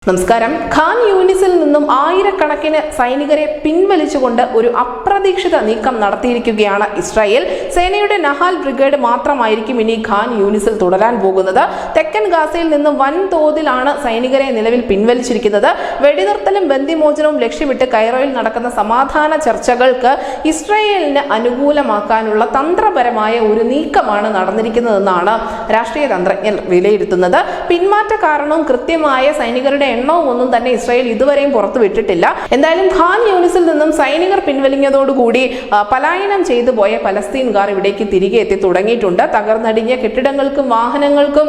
നമസ്കാരം. ഖാൻ യൂനിസിൽ നിന്നും ആയിരക്കണക്കിന് സൈനികരെ പിൻവലിച്ചുകൊണ്ട് ഒരു അപ്രതീക്ഷിത നീക്കം നടത്തിയിരിക്കുകയാണ് ഇസ്രായേൽ. സേനയുടെ നഹാൽ ബ്രിഗേഡ് മാത്രമായിരിക്കും ഇനി ഖാൻ യൂനിസിൽ തുടരാൻ പോകുന്നത്. തെക്കൻ ഗാസയിൽ നിന്നും വൻതോതിലാണ് സൈനികരെ നിലവിൽ പിൻവലിച്ചിരിക്കുന്നത്. വെടിനിർത്തലും ബന്ദിമോചനവും ലക്ഷ്യമിട്ട് കൈറോയിൽ നടക്കുന്ന സമാധാന ചർച്ചകൾക്ക് ഇസ്രായേലിന് അനുകൂലമാക്കാനുള്ള തന്ത്രപരമായ ഒരു നീക്കമാണ് നടന്നിരിക്കുന്നതെന്നാണ് രാഷ്ട്രീയ തന്ത്രജ്ഞർ വിലയിരുത്തുന്നത്. പിന്മാറ്റ കാരണവും കൃത്യമായ സൈനികരുടെ എണ്ണവും ഒന്നും തന്നെ ഇസ്രായേൽ ഇതുവരെയും പുറത്തുവിട്ടിട്ടില്ല. എന്തായാലും ഖാൻ യൂനിസിൽ നിന്നും സൈനികർ പിൻവലിഞ്ഞതോടുകൂടി പലായനം ചെയ്തു പോയ പലസ്തീൻകാർ ഇവിടേക്ക് തിരികെ എത്തി തുടങ്ങിയിട്ടുണ്ട്. തകർന്നടിഞ്ഞ കെട്ടിടങ്ങൾക്കും വാഹനങ്ങൾക്കും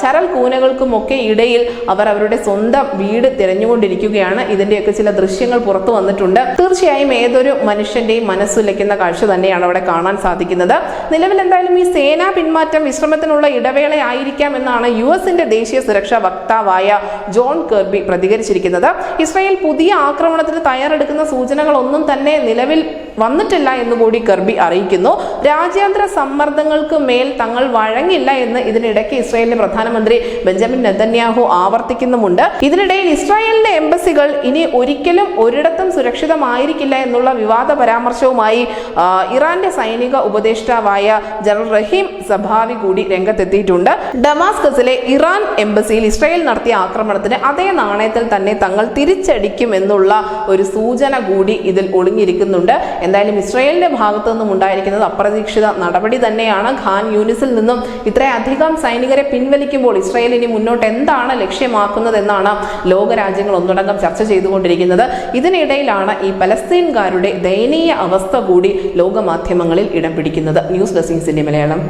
ചരൽ കൂനകൾക്കും ഒക്കെ ഇടയിൽ അവർ അവരുടെ സ്വന്തം വീട് തിരഞ്ഞുകൊണ്ടിരിക്കുകയാണ്. ഇതിന്റെയൊക്കെ ചില ദൃശ്യങ്ങൾ പുറത്തു വന്നിട്ടുണ്ട്. തീർച്ചയായും ഏതൊരു മനുഷ്യന്റെയും മനസ്സുലയ്ക്കുന്ന കാഴ്ച തന്നെയാണ് അവിടെ കാണാൻ സാധിക്കുന്നത്. നിലവിൽ എന്തായാലും ഈ സേനാ പിന്മാറ്റം വിശ്രമത്തിനുള്ള ഇടവേള ആയിരിക്കാം എന്നാണ് യുഎസിന്റെ ദേശീയ സുരക്ഷാ വക്താവായ ജോൺ കെർബി പ്രതികരിച്ചിരിക്കുന്നത്. ഇസ്രായേൽ പുതിയ ആക്രമണത്തിന് തയ്യാറെടുക്കുന്ന സൂചനകളൊന്നും തന്നെ നിലവിൽ വന്നിട്ടില്ല എന്നുകൂടി കെർബി അറിയിക്കുന്നു. രാജ്യാന്തര സമ്മർദ്ദങ്ങൾക്ക് മേൽ തങ്ങൾ വഴങ്ങില്ല എന്ന് ഇതിനിടയ്ക്ക് ഇസ്രായേലിന്റെ പ്രധാനമന്ത്രി ബെഞ്ചമിൻ നെതന്യാഹു ആവർത്തിക്കുന്നുമുണ്ട്. ഇതിനിടയിൽ ഇസ്രായേലിന്റെ എംബസികൾ ഇനി ഒരിക്കലും ഒരിടത്തും സുരക്ഷിതമായിരിക്കില്ല എന്നുള്ള വിവാദ പരാമർശവുമായി ഇറാന്റെ സൈനിക ഉപദേഷ്ടാവായ ജനറൽ റഹീം സഭാവി കൂടി രംഗത്തെത്തിയിട്ടുണ്ട്. ഡമാസ്കസിലെ ഇറാൻ എംബസിയിൽ ഇസ്രായേൽ നടത്തിയ ആക്രമണത്തിന് അതേ നാണയത്തിൽ തന്നെ തങ്ങൾ തിരിച്ചടിക്കും എന്നുള്ള ഒരു സൂചന കൂടി ഇതിൽ ഒളിഞ്ഞിരിക്കുന്നുണ്ട്. എന്തായാലും ഇസ്രായേലിന്റെ ഭാഗത്തു നിന്നും ഉണ്ടായിരിക്കുന്നത് അപ്രതീക്ഷിത നടപടി തന്നെയാണ്. ഖാൻ യൂനിസിൽ നിന്നും ഇത്രയധികം സൈനികരെ പിൻവലിക്കുമ്പോൾ ഇസ്രായേൽ ഇനി മുന്നോട്ട് എന്താണ് ലക്ഷ്യമാക്കുന്നത് എന്നാണ് ലോകരാജ്യങ്ങൾ ഒന്നടങ്കം ചർച്ച ചെയ്തുകൊണ്ടിരിക്കുന്നത്. ഇതിനിടയിലാണ് ഈ പലസ്തീൻകാരുടെ ദയനീയ അവസ്ഥ കൂടി ലോകമാധ്യമങ്ങളിൽ ഇടം പിടിക്കുന്നത്. News desk Malayalam.